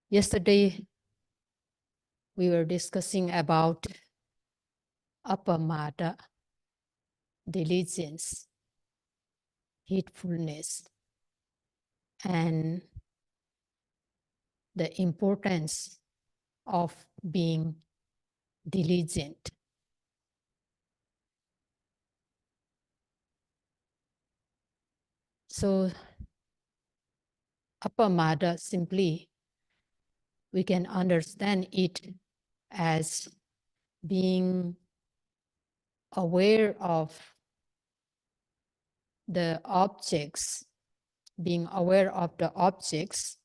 Yesterday, we were discussing about apamada, diligence, heedfulness, and the importance of being diligent. So, apamada simply, we can understand it as being aware of the objects, being aware of the objects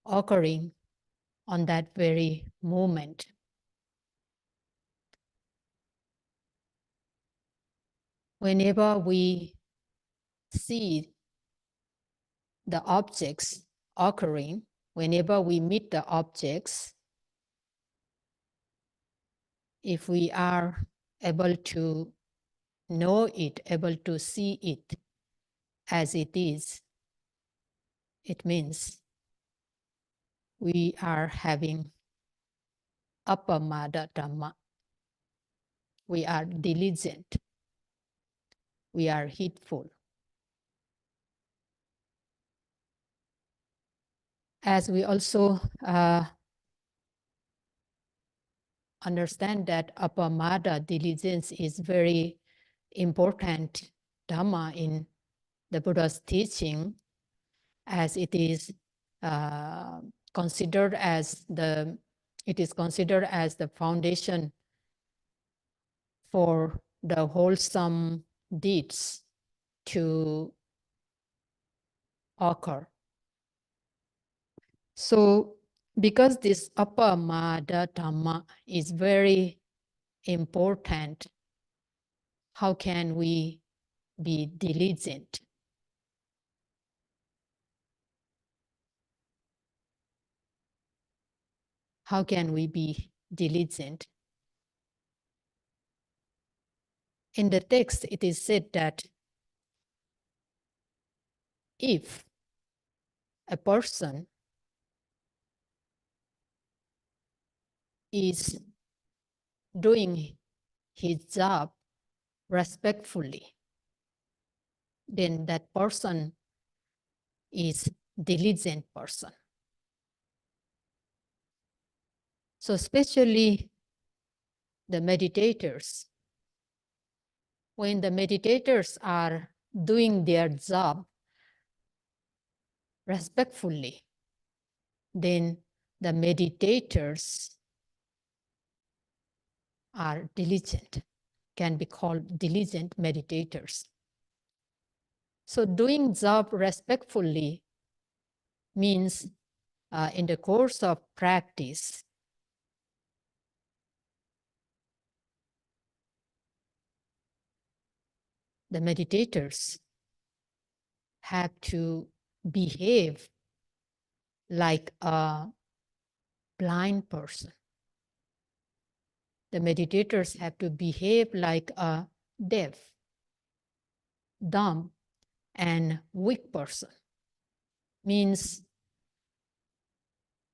occurring on that very moment. Whenever we see the objects occurring, whenever we meet the objects, if we are able to know it, able to see it as it is, it means we are having apamada dhamma. We are diligent. We are heedful. As we also understand that apamada, diligence, is very important dhamma in the Buddha's teaching, as it is considered as the foundation for the wholesome deeds to occur. So, because this apamada dhamma is very important, how can we be diligent? How can we be diligent? In the text, it is said that if a person is doing his job respectfully, then that person is diligent person. So especially the meditators, when the meditators are doing their job respectfully, then the meditators are diligent, can be called diligent meditators. So doing job respectfully means in the course of practice, the meditators have to behave like a blind person. The meditators have to behave like a deaf, dumb, and weak person. Means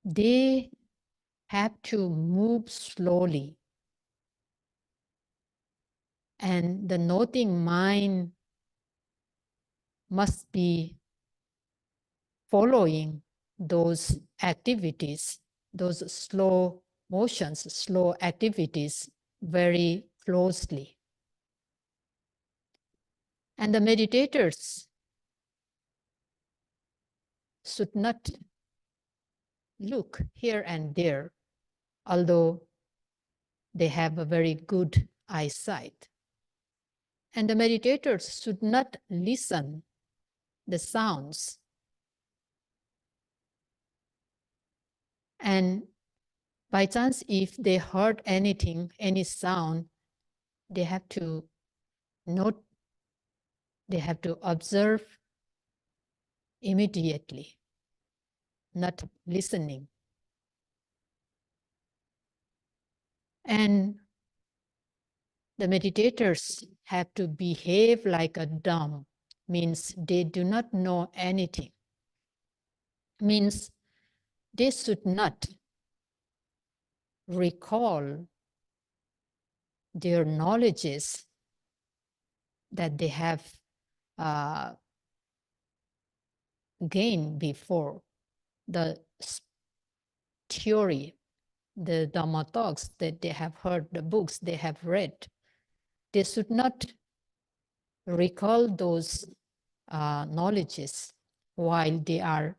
they have to move slowly, and the noting mind must be following those activities, those slow motions, slow activities very closely. And the meditators should not look here and there, although they have a very good eyesight. And the meditators should not listen the sounds. And by chance, if they heard anything, any sound, they have to note, they have to observe immediately, not listening. And the meditators have to behave like a dumb, means they do not know anything. means they should not recall their knowledges that they have gained before, the theory, the Dhamma talks that they have heard, the books they have read. They should not recall those knowledges while they are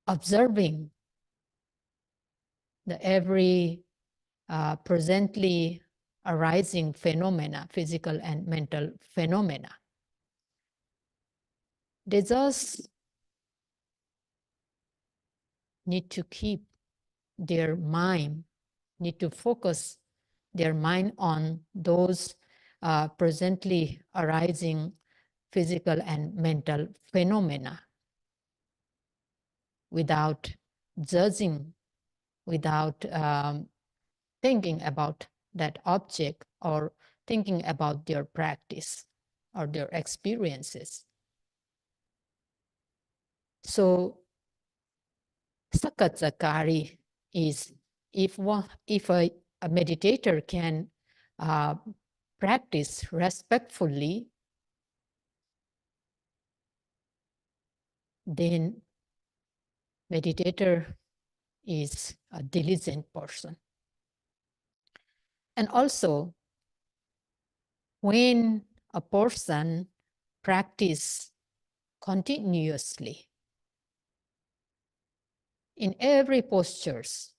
observing the every presently arising phenomena, physical and mental phenomena. They just need to keep their mind, need to focus their mind on those presently arising physical and mental phenomena without judging, without thinking about that object or thinking about their practice or their experiences. So Sakatsakari is if a meditator can practice respectfully, then meditator is a diligent person. And also, when a person practice continuously in every postures,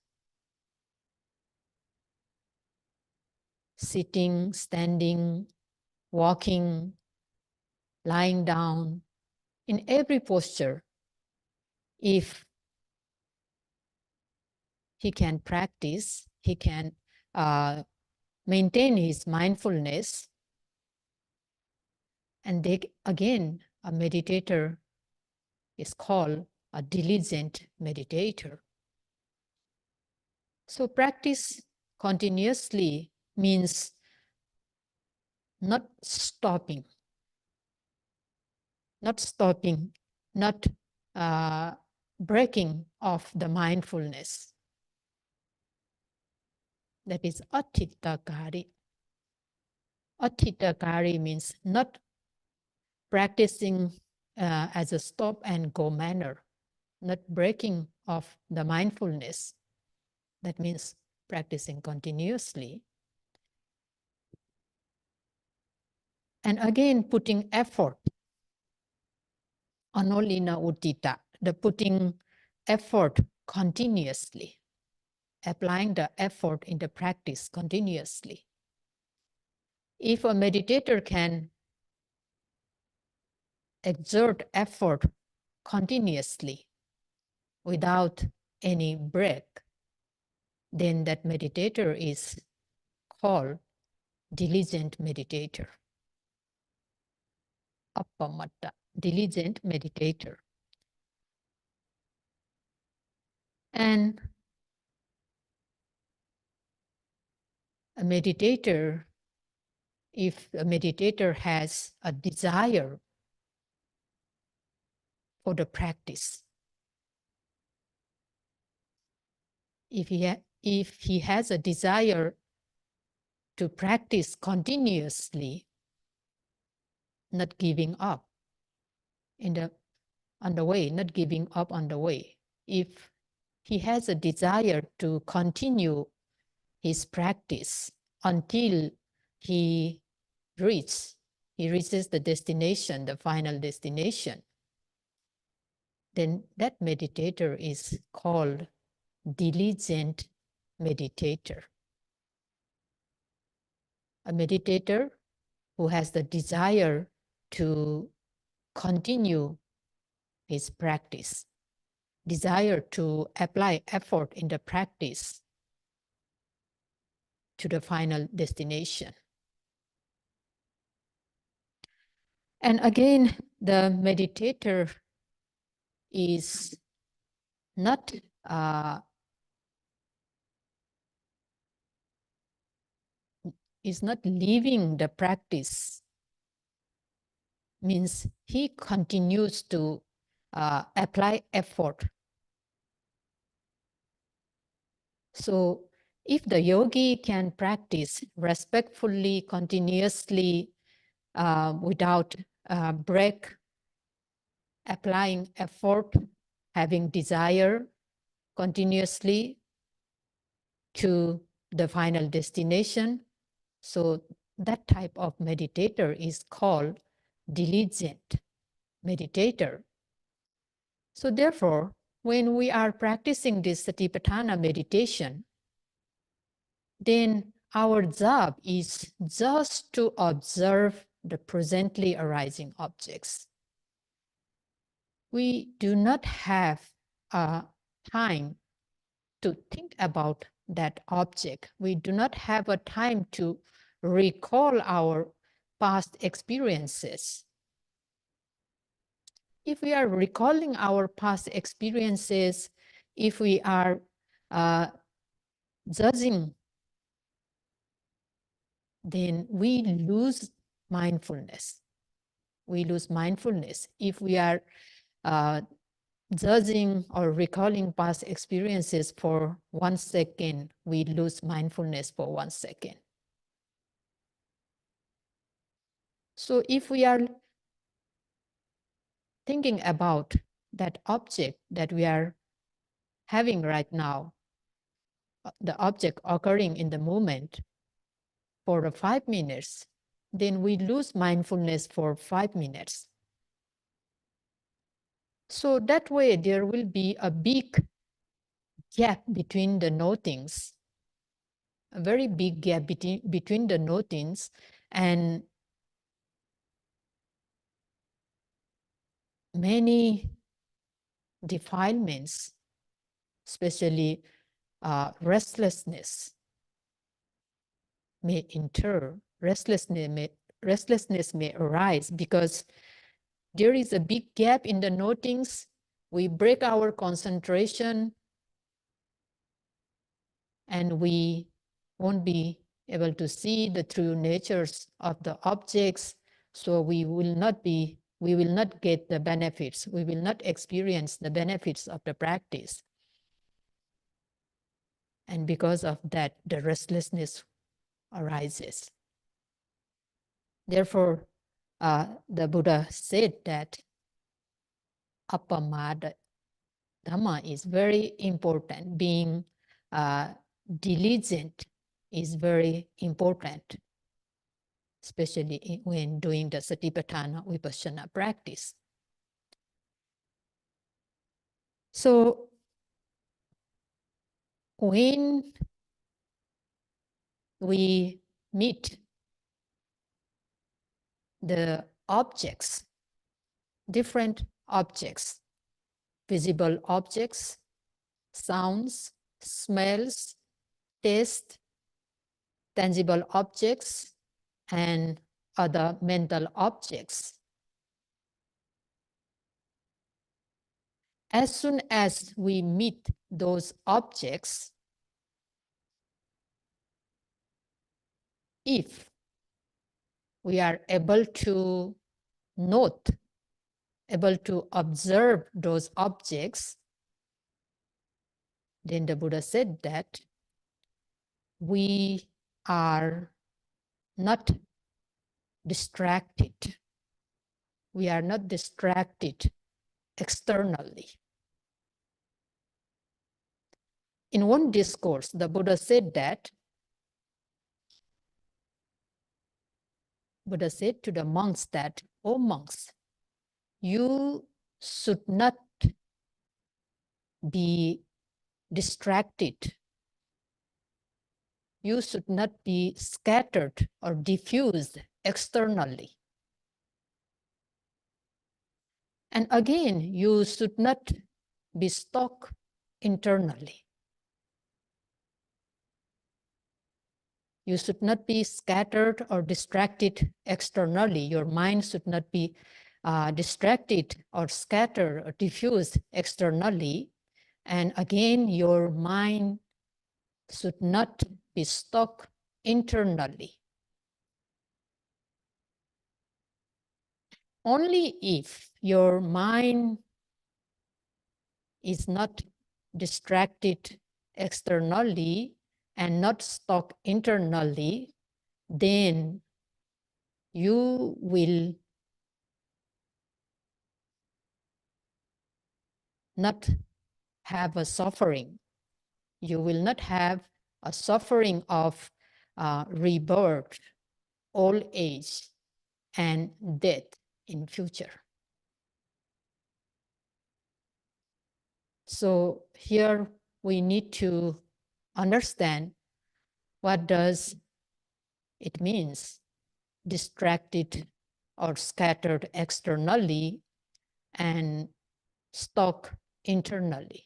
sitting, standing, walking, lying down, in every posture, if he can practice, he can maintain his mindfulness, and they, again, a meditator is called a diligent meditator. So practice continuously means not stopping, not breaking off the mindfulness. That is athitakari. Athitakari means not practicing as a stop and go manner, not breaking off the mindfulness. That means practicing continuously. And again, putting effort. Anolina utita, the putting effort continuously, applying the effort in the practice continuously. If a meditator can exert effort continuously without any break, then that meditator is called diligent meditator. Appamatta, diligent meditator. And a meditator, if a meditator has a desire for the practice, if he has a desire to practice continuously, not giving up on the way, not giving up on the way. If he has a desire to continue his practice until he reaches the destination, the final destination, then that meditator is called diligent meditator. A meditator who has the desire to continue his practice, desire to apply effort in the practice to the final destination. And again, the meditator is not leaving the practice, means he continues to apply effort. So if the yogi can practice respectfully, continuously, without break, applying effort, having desire continuously to the final destination, so that type of meditator is called diligent meditator. So therefore, when we are practicing this Satipatthana meditation, then our job is just to observe the presently arising objects. We do not have time to think about that object. We do not have a time to recall our past experiences. If we are recalling our past experiences, if we are judging, then we lose mindfulness. We lose mindfulness. If we are judging or recalling past experiences for 1 second, we lose mindfulness for 1 second. So if we are thinking about that object that we are having right now, the object occurring in the moment for 5 minutes, then we lose mindfulness for 5 minutes. So that way there will be a big gap between the notings, a very big gap between the notings, and many defilements, especially restlessness may enter, restlessness may arise because there is a big gap in the notings. We break our concentration and we won't be able to see the true natures of the objects. So we will not get the benefits. We will not experience the benefits of the practice. And because of that, the restlessness arises. Therefore, the Buddha said that appamada dhamma is very important. Being diligent is very important, especially when doing the Satipatthana Vipassana practice. So when we meet the objects, different objects, visible objects, sounds, smells, taste, tangible objects, and other mental objects. As soon as we meet those objects, if we are able to note, able to observe those objects, then the Buddha said that we are not distracted. We are not distracted externally. In one discourse, the Buddha said that, Buddha said to the monks that, "O monks, you should not be distracted. You should not be scattered or diffused externally. And again, you should not be stuck internally. You should not be scattered or distracted externally. Your mind should not be distracted or scattered or diffused externally. And again, your mind should not be stuck internally. Only if your mind is not distracted externally and not stuck internally, then you will not have a suffering. You will not have a suffering of rebirth, old age, and death in future. So here we need to understand what does it means distracted or scattered externally and stuck internally.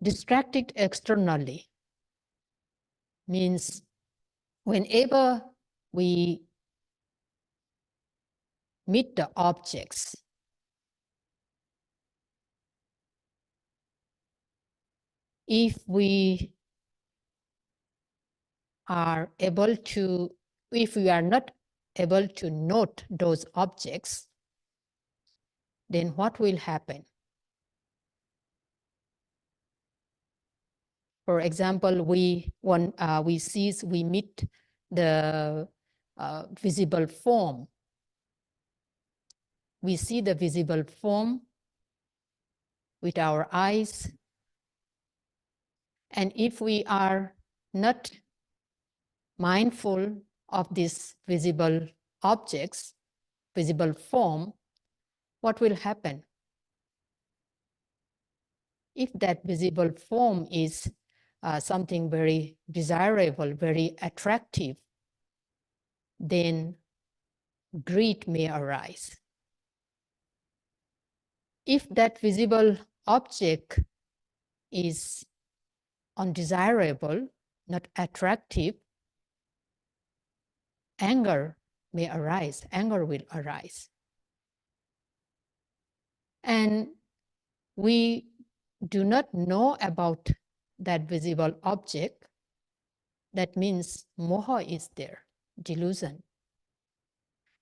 Distracted externally means whenever we meet the objects, if we are able to, if we are not able to note those objects, then what will happen? For example, we meet the visible form. We see the visible form with our eyes. And if we are not mindful of these visible objects, visible form, what will happen? If that visible form is something very desirable, very attractive, then greed may arise. If that visible object is undesirable, not attractive, anger may arise, anger will arise. And we do not know about that visible object, that means moha is there, delusion.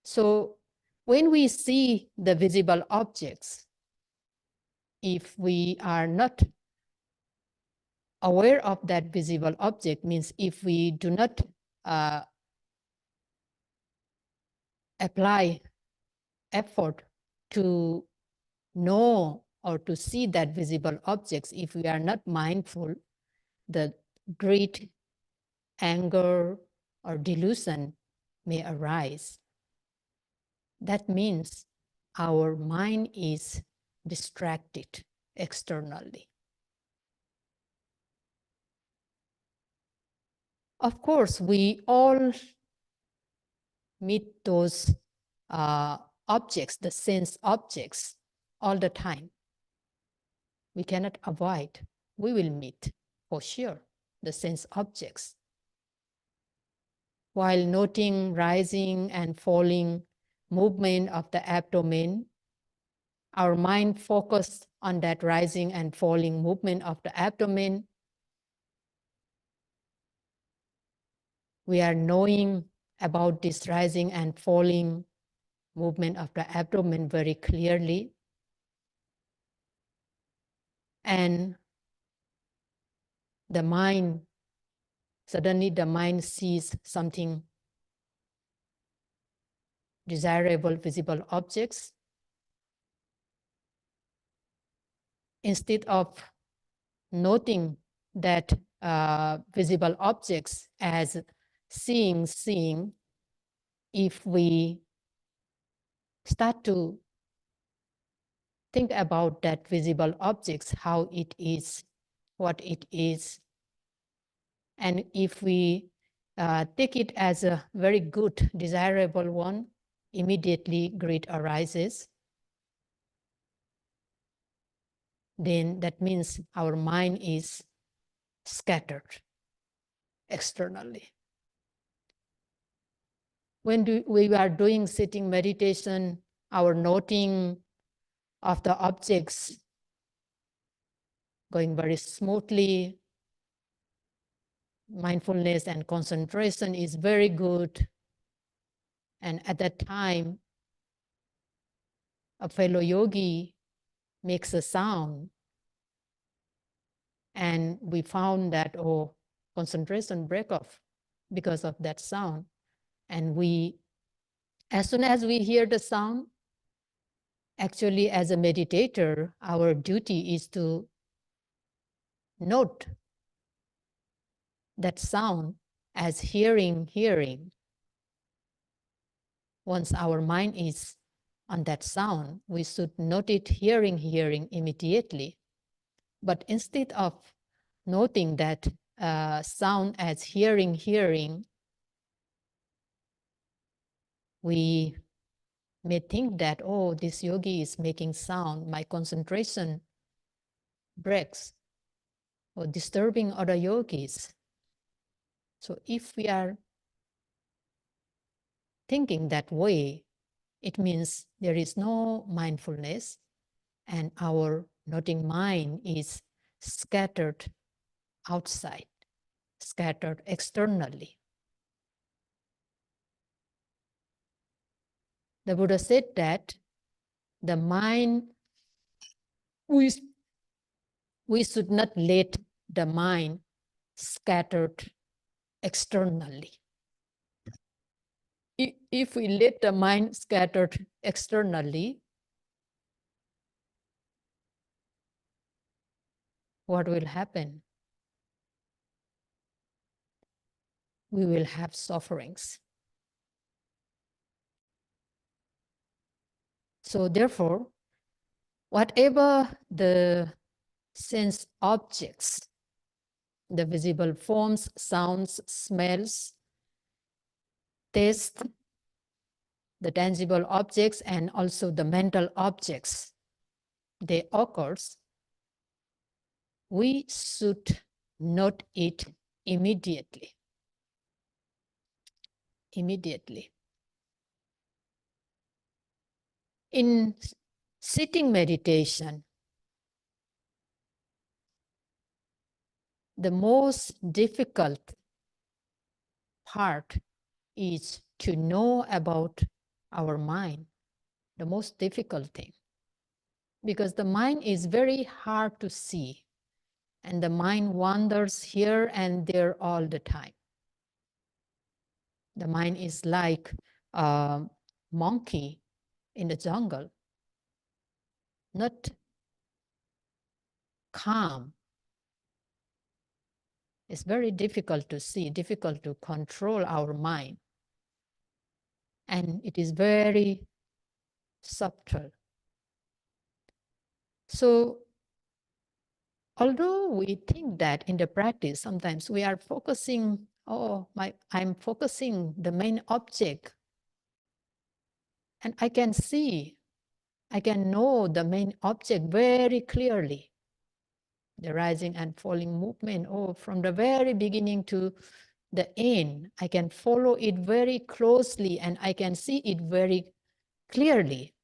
So when we see the visible objects, if we are not aware of that visible object, means if we do not apply effort to know or to see that visible objects, if we are not mindful, the greed, anger, or delusion may arise. That means our mind is distracted externally. Of course, we all meet those objects, the sense objects, all the time. We cannot avoid. We will meet, for sure, the sense objects. While noting rising and falling movement of the abdomen, our mind focused on that rising and falling movement of the abdomen. We are knowing about this rising and falling movement of the abdomen very clearly. And the mind, suddenly the mind sees something desirable, visible objects. Instead of noting that visible objects as seeing, if we start to think about that visible objects, how it is, what it is, and if we take it as a very good, desirable one, immediately greed arises. Then that means our mind is scattered externally. When we are doing sitting meditation, our noting of the objects going very smoothly, mindfulness and concentration is very good. And at that time, a fellow yogi makes a sound, and we found that, oh, concentration break off because of that sound. And we, as soon as we hear the sound, actually as a meditator, our duty is to note that sound as hearing. Once our mind is on that sound, we should note it hearing immediately. But instead of noting that sound as hearing, we may think that, oh, this yogi is making sound, my concentration breaks, or disturbing other yogis. So if we are thinking that way, it means there is no mindfulness, and our noting mind is scattered outside, scattered externally. The Buddha said that the mind, we should not let the mind scattered externally. If we let the mind scattered externally, what will happen? We will have sufferings. So therefore, whatever the sense objects, the visible forms, sounds, smells, taste, the tangible objects, and also the mental objects, they occurs, we should note it immediately. Immediately. In sitting meditation, the most difficult part is to know about our mind, the most difficult thing. Because the mind is very hard to see, and the mind wanders here and there all the time. The mind is like a monkey in the jungle, not calm. It's very difficult to see, difficult to control our mind. And it is very subtle. So, although we think that in the practice, sometimes we are focusing, I'm focusing the main object. And I can see, I can know the main object very clearly. The rising and falling movement, from the very beginning to the end, I can follow it very closely and I can see it very clearly.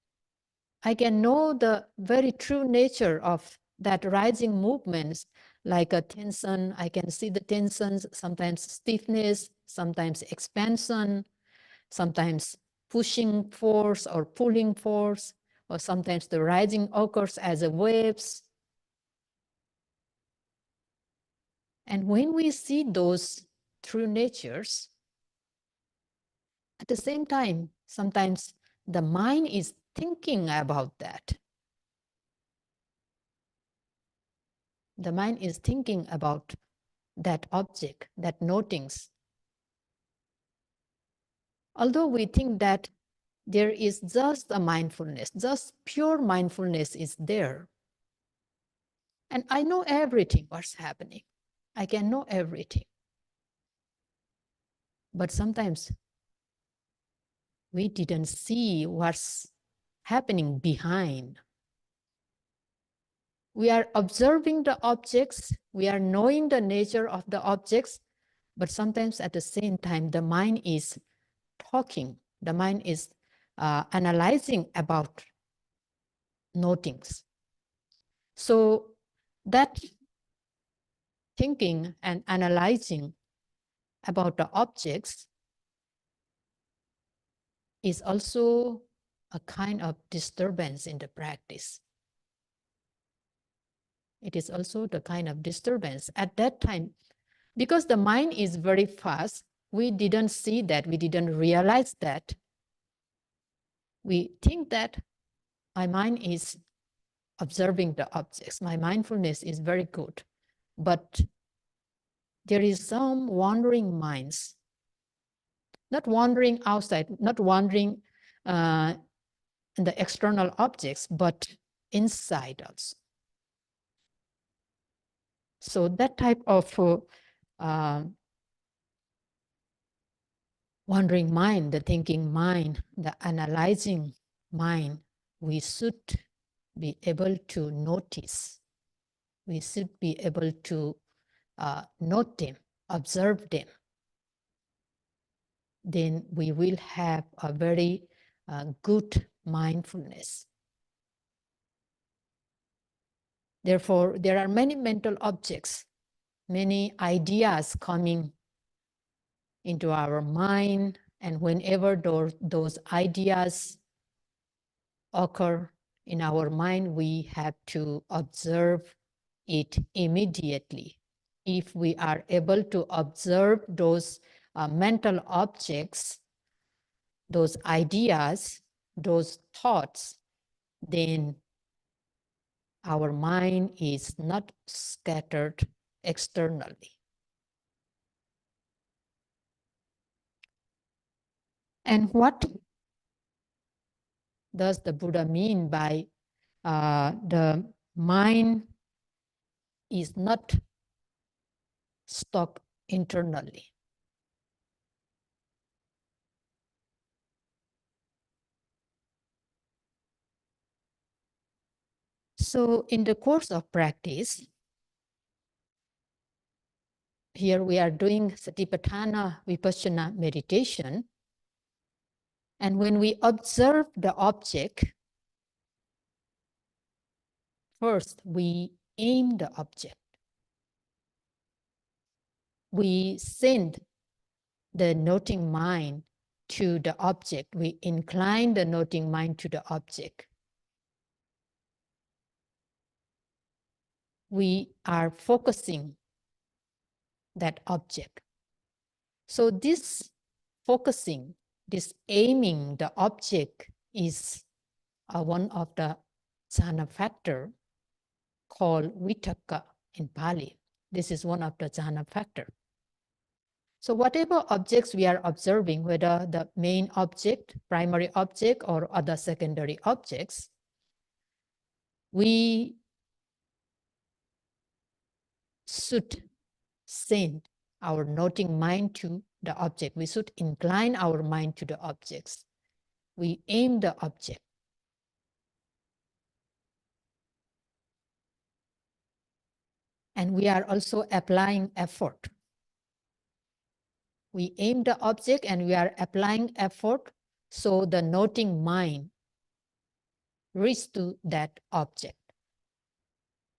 I can know the very true nature of that rising movements, like a tension. I can see the tensions, sometimes stiffness, sometimes expansion, sometimes pushing force or pulling force, or sometimes the rising occurs as a waves. And when we see those true natures, at the same time, sometimes the mind is thinking about that. The mind is thinking about that object, that notings. Although we think that there is just a mindfulness, just pure mindfulness is there. And I know everything what's happening. I can know everything. But sometimes we didn't see what's happening behind. We are observing the objects, we are knowing the nature of the objects, but sometimes at the same time, the mind is talking, the mind is analyzing about notings. So that thinking and analyzing about the objects is also a kind of disturbance in the practice. It is also the kind of disturbance at that time, because the mind is very fast. We didn't see that, we didn't realize that. We think that my mind is observing the objects, my mindfulness is very good, but there is some wandering minds, not wandering outside, not wandering in the external objects, but inside us. So that type of wandering mind, the thinking mind, the analyzing mind, we should be able to notice. We should be able to note them, observe them. Then we will have a very good mindfulness. Therefore, there are many mental objects, many ideas coming into our mind, and whenever those ideas occur in our mind, we have to observe it immediately. If we are able to observe those mental objects, those ideas, those thoughts, then our mind is not scattered externally. And what does the Buddha mean by the mind is not stuck internally? So in the course of practice, here we are doing Satipatthana Vipassana meditation. And when we observe the object, first we aim the object. We send the noting mind to the object. We incline the noting mind to the object. We are focusing that object. So this focusing, this aiming the object is one of the jhana factor called vitakka in Pali. This is one of the jhana factor. So whatever objects we are observing, whether the main object, primary object, or other secondary objects, we should send our noting mind to the object. We should incline our mind to the objects. We aim the object. And we are also applying effort. We aim the object and we are applying effort, so the noting mind reaches to that object.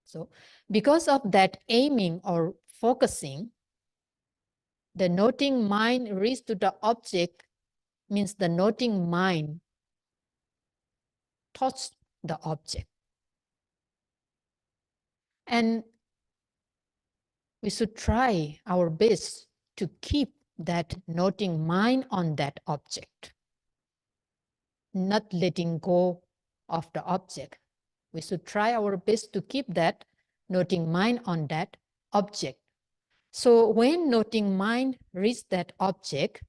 So because of that aiming or focusing, the noting mind reaches to the object, means the noting mind touches the object. And we should try our best to keep that noting mind on that object, not letting go of the object. We should try our best to keep that noting mind on that object. So when noting mind reaches that object,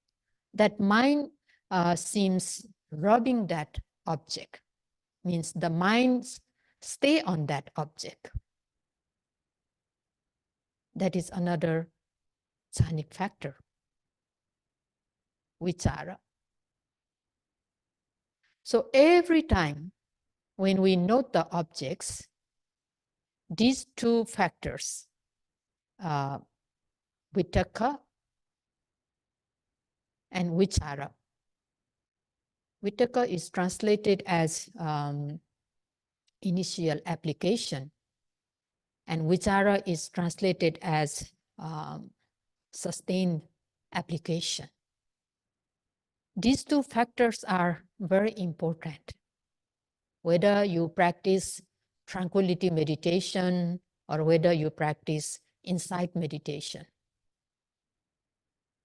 that mind seems rubbing that object, means the mind stay on that object. That is another jhanic factor, vichara. So every time when we note the objects, these two factors, vitakka and vichara. Vitakka is translated as initial application, and vichara is translated as sustained application. These two factors are very important. Whether you practice tranquility meditation or whether you practice insight meditation.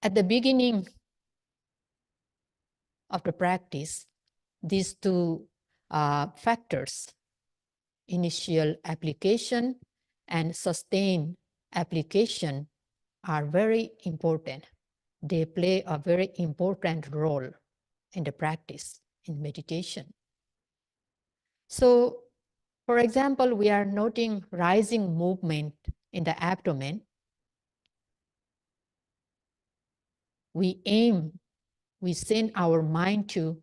At the beginning of the practice, these two factors, initial application and sustained application, are very important. They play a very important role in the practice, in meditation. So, for example, we are noting rising movement in the abdomen. We send our mind to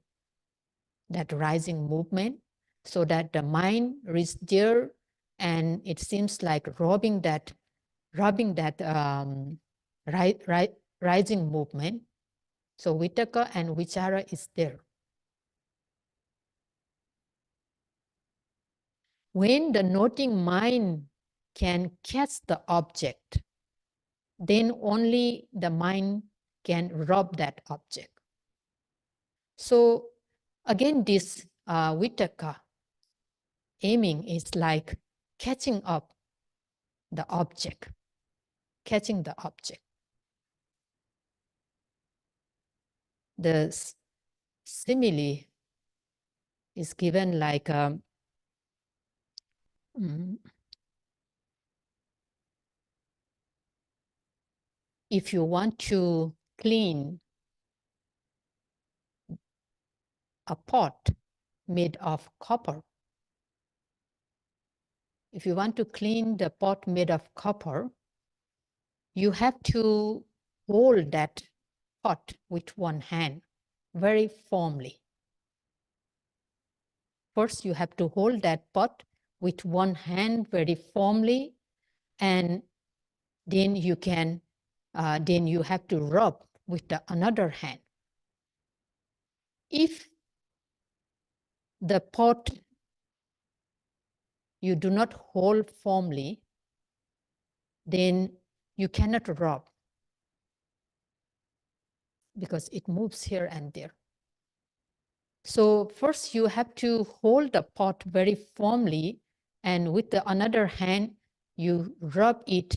that rising movement so that the mind is there and it seems like rubbing that rising movement. So Vitakka and Vichara is there. When the noting mind can catch the object, then only the mind can rub that object. So again, this Vitakka aiming is like catching up the object, catching the object. The simile is given like if you want to clean a pot made of copper, if you want to clean the pot made of copper, you have to hold that pot with one hand very firmly. First, you have to hold that pot with one hand very firmly, and then you can, then you have to rub with the another hand. If the pot you do not hold firmly, then you cannot rub because it moves here and there. So first you have to hold the pot very firmly, and with the another hand, you rub it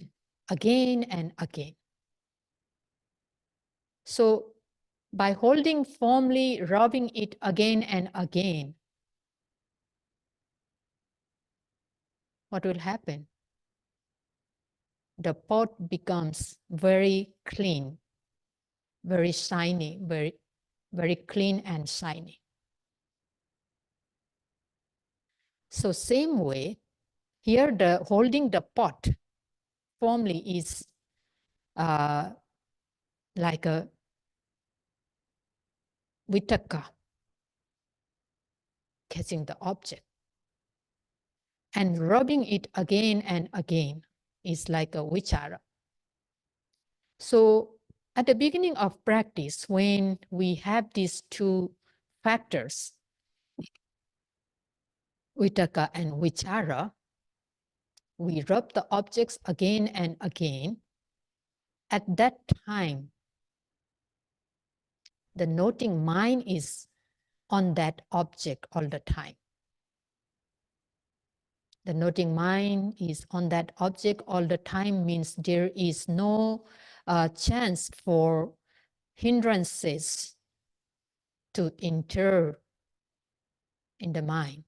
again and again. So by holding firmly, rubbing it again and again, what will happen? The pot becomes very clean, very shiny, very clean and shiny. So same way, here the holding the pot firmly is like a Vitakka, catching the object. And rubbing it again and again is like a Vichara. So at the beginning of practice, when we have these two factors, Vitakka and Vichara, we rub the objects again and again. At that time, the noting mind is on that object all the time. The noting mind is on that object all the time means there is no chance for hindrances to enter in the mind.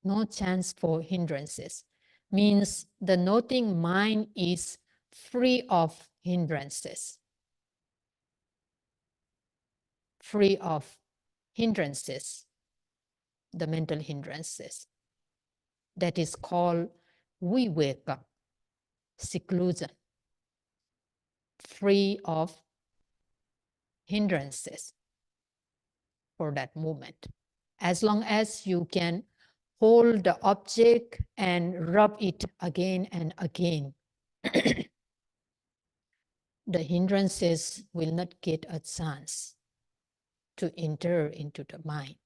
No chance for hindrances. Means the noting mind is free of hindrances. Free of hindrances, the mental hindrances. That is called viveka, seclusion. Free of hindrances for that moment. As long as you can hold the object and rub it again and again, the hindrances will not get a chance to enter into the mind.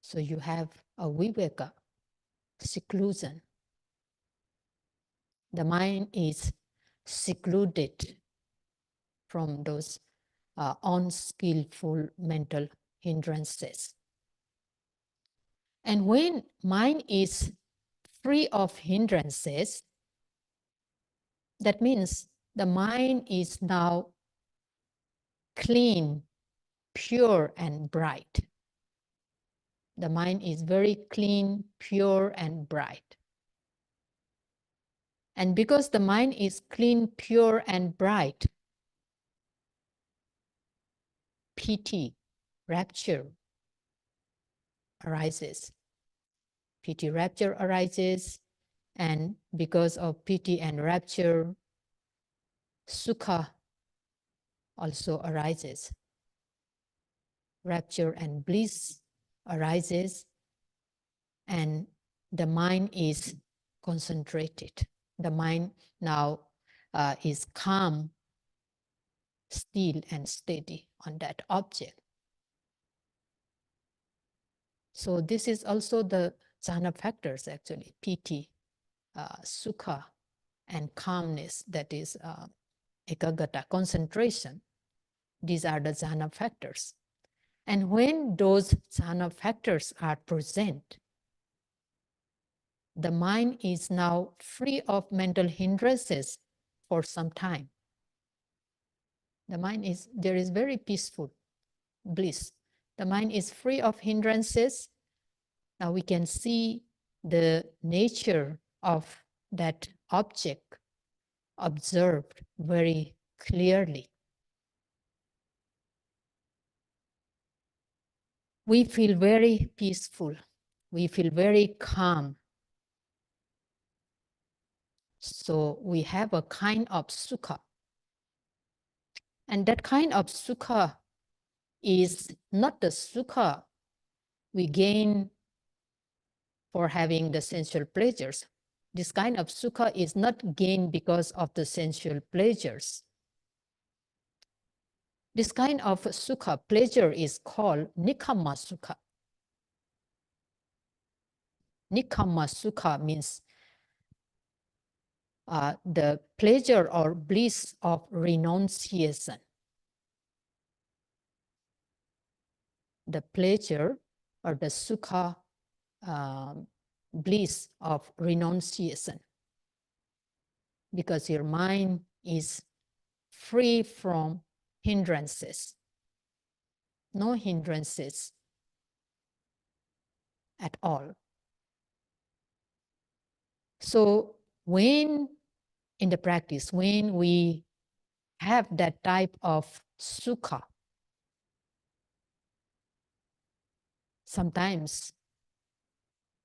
So you have a viveka, seclusion. The mind is secluded from those unskillful mental hindrances. And when mind is free of hindrances, that means the mind is now clean, pure, and bright. The mind is very clean, pure, and bright. And because the mind is clean, pure, and bright, piti, rapture, arises. Piti, rapture arises, and because of piti and rapture, sukha also arises. Rapture and bliss arises, and the mind is concentrated. The mind now is calm, still, and steady on that object. So this is also the jhana factors, actually, piti, sukha, and calmness, that is ekagata, concentration. These are the jhana factors. And when those jhana factors are present, the mind is now free of mental hindrances for some time. The mind is, there is very peaceful bliss. The mind is free of hindrances. Now we can see the nature of that object observed very clearly. We feel very peaceful. We feel very calm. So we have a kind of sukha. And that kind of sukha is not the sukha we gain for having the sensual pleasures. This kind of sukha is not gained because of the sensual pleasures. This kind of sukha, pleasure, is called nikkhamma sukha. Nikkhamma sukha means the pleasure or bliss of renunciation. The pleasure or the sukha, bliss of renunciation. Because your mind is free from hindrances. No hindrances at all. So when in the practice, when we have that type of sukha, sometimes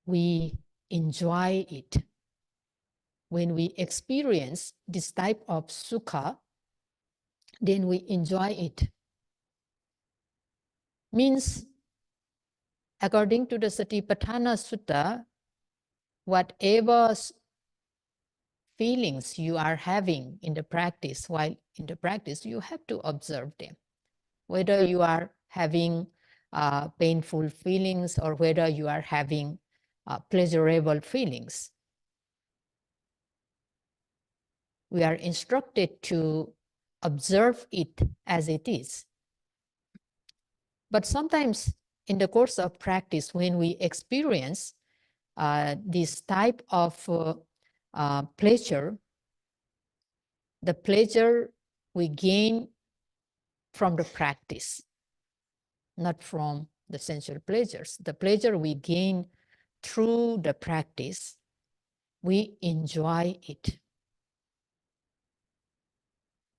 we enjoy it. When we experience this type of sukha, then we enjoy it. Means, according to the Satipatthana Sutta, whatever feelings you are having in the practice, while in the practice, you have to observe them. Whether you are having painful feelings or whether you are having pleasurable feelings. We are instructed to observe it as it is. But sometimes in the course of practice, when we experience this type of pleasure, the pleasure we gain from the practice, not from the sensual pleasures. The pleasure we gain through the practice, we enjoy it.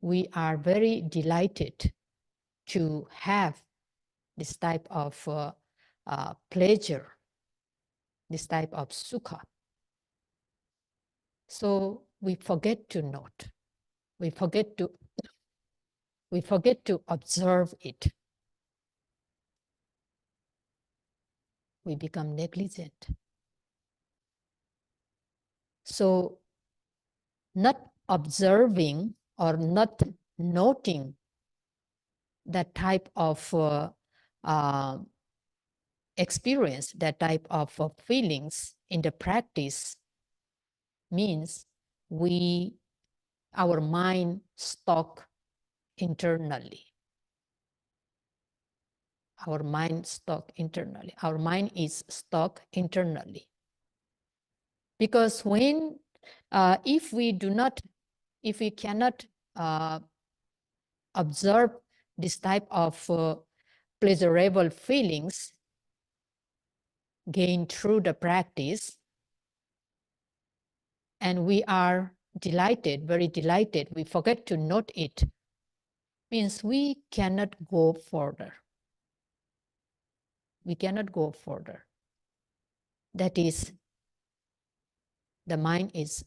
We are very delighted to have this type of pleasure, this type of sukha. So we forget to note, we forget to observe it. We become negligent. So not observing or not noting that type of experience, that type of feelings in the practice means our mind stuck internally. Our mind stuck internally. Our mind is stuck internally. Because when, if we cannot observe this type of pleasurable feelings gained through the practice, and we are delighted, very delighted, we forget to note it, means we cannot go further. We cannot go further. That is, the mind is,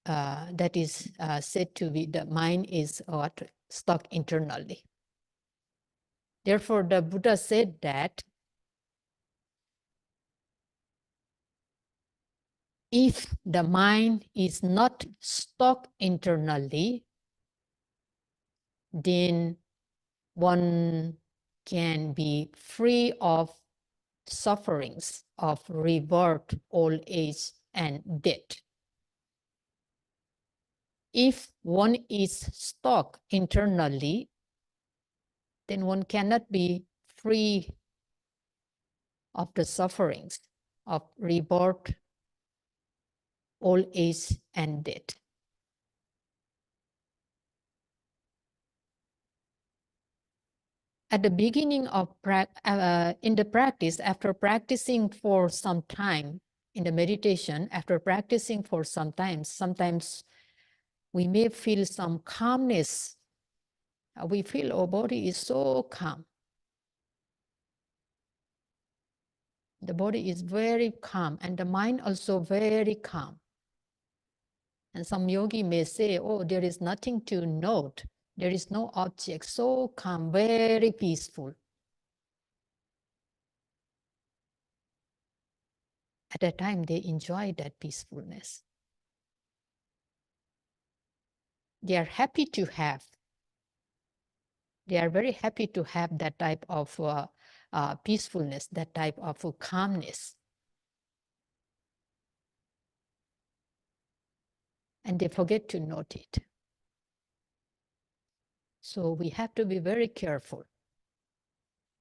said to be, the mind is what? Stuck internally. Therefore, the Buddha said that if the mind is not stuck internally, then one can be free of sufferings of rebirth, old age, and death. If one is stuck internally, then one cannot be free of the sufferings of rebirth, old age, and death. At the beginning of in the practice, after practicing for some time in the meditation, after practicing for some time, sometimes we may feel some calmness. We feel our body is so calm. The body is very calm and the mind also very calm. And some yogi may say, oh, there is nothing to note. There is no object, so calm, very peaceful. At that time, they enjoy that peacefulness. They are happy to have. They are very happy to have that type of peacefulness, that type of calmness. And they forget to note it. So we have to be very careful.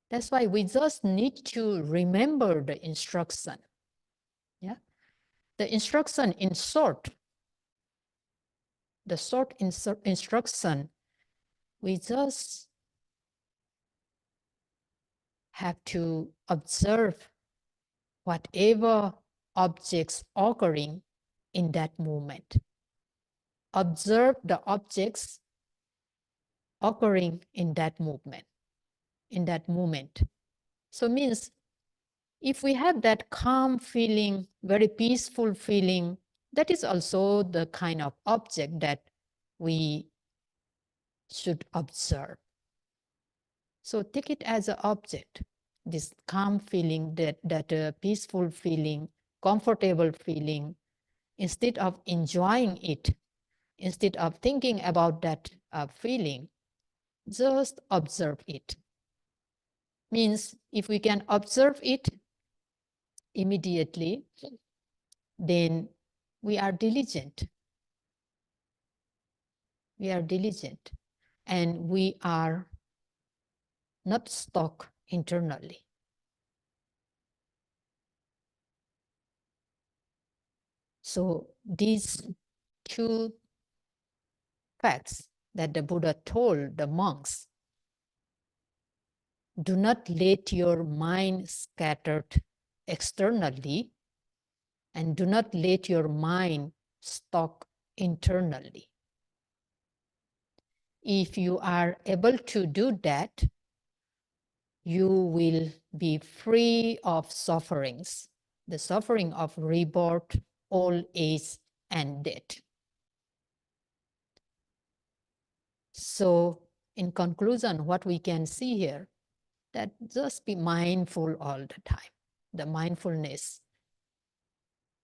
That's why we just need to remember the instruction. Yeah, the instruction in short, the short instruction, we just have to observe whatever objects occurring in that moment. Observe the objects occurring in that movement, in that moment. So means if we have that calm feeling, very peaceful feeling, that is also the kind of object that we should observe. So take it as an object, this calm feeling, that peaceful feeling, comfortable feeling. Instead of enjoying it, instead of thinking about that feeling, just observe it. Means if we can observe it immediately, then we are diligent. We are diligent and we are not stuck internally. So these two facts that the Buddha told the monks: do not let your mind scattered externally, and do not let your mind stuck internally. If you are able to do that, you will be free of sufferings, the suffering of rebirth, old age, and death. So in conclusion, what we can see here, that just be mindful all the time. The mindfulness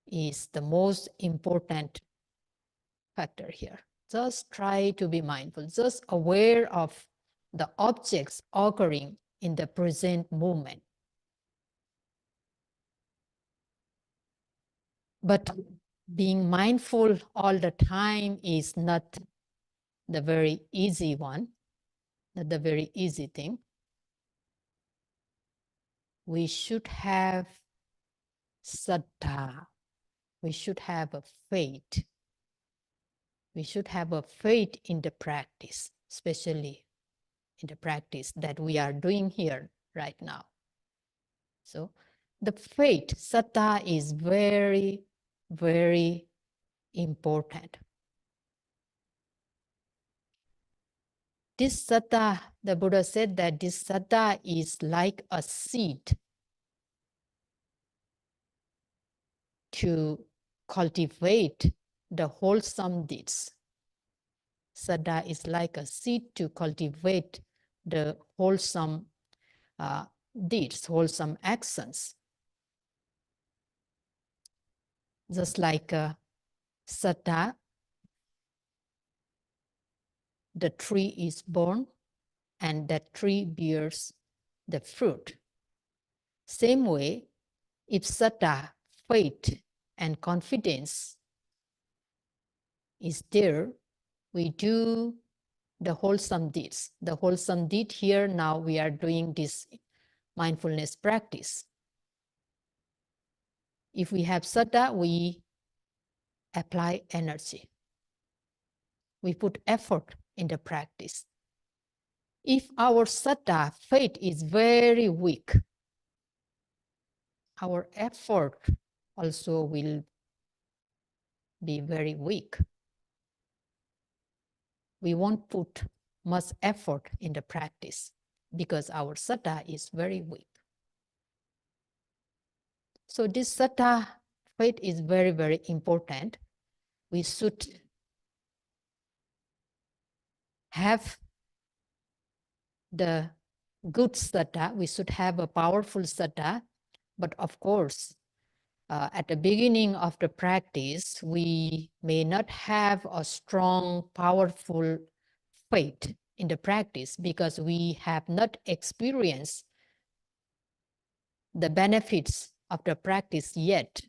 is the most important factor here. Just try to be mindful, just aware of the objects occurring in the present moment. But being mindful all the time is not the very easy one, not the very easy thing. we should have saddha. We should have a faith. We should have a faith in the practice, especially in the practice that we are doing here right now. So the faith, saddha, is very, very important. This saddha, the Buddha said that this saddha is like a seed to cultivate the wholesome deeds. Saddha is like a seed to cultivate the wholesome deeds, wholesome actions. Just like saddha, the tree is born and that tree bears the fruit. Same way, if saddha, faith, and confidence is there, we do the wholesome deeds. The wholesome deed here, now we are doing this mindfulness practice. If we have saddha, we apply energy. We put effort in the practice. If our saddha, faith, is very weak, our effort also will be very weak. We won't put much effort in the practice because our saddha is very weak. So this saddha, faith, is very, very important. We should have the good saddha. We should have a powerful saddha. But of course, at the beginning of the practice, we may not have a strong, powerful faith in the practice because we have not experienced the benefits of the practice yet.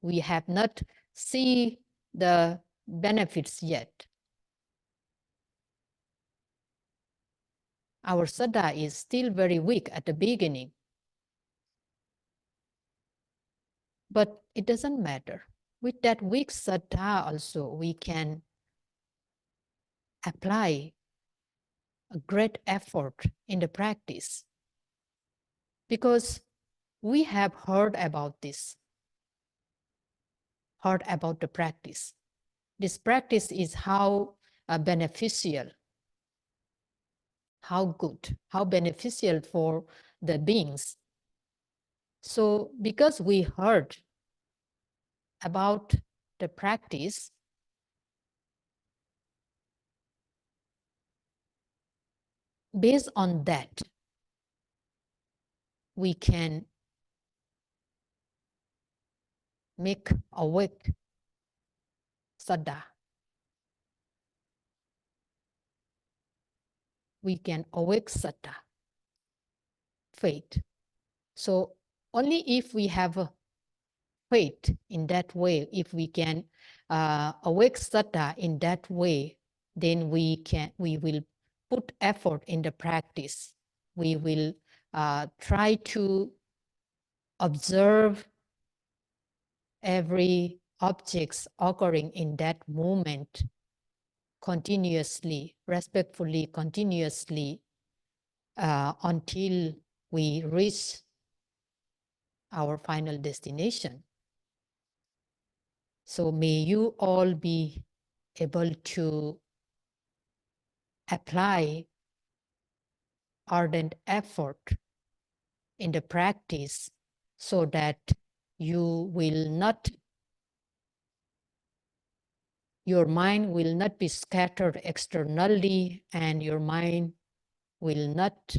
We have not seen the benefits yet. Our saddha is still very weak at the beginning. But it doesn't matter. With that weak saddha also, we can apply a great effort in the practice. Because we have heard about this, heard about the practice. This practice is how beneficial, how good, how beneficial for the beings. So because we heard about the practice, based on that, we can make awake saddha. We can awake saddha, faith. So only if we have a faith in that way, if we can awake saddha in that way, then we will put effort in the practice. We will try to observe every objects occurring in that moment continuously, respectfully, continuously, until we reach our final destination. So may you all be able to apply ardent effort in the practice so that you will not, your mind will not be scattered externally and your mind will not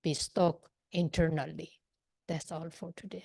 be stuck internally. That's all for today.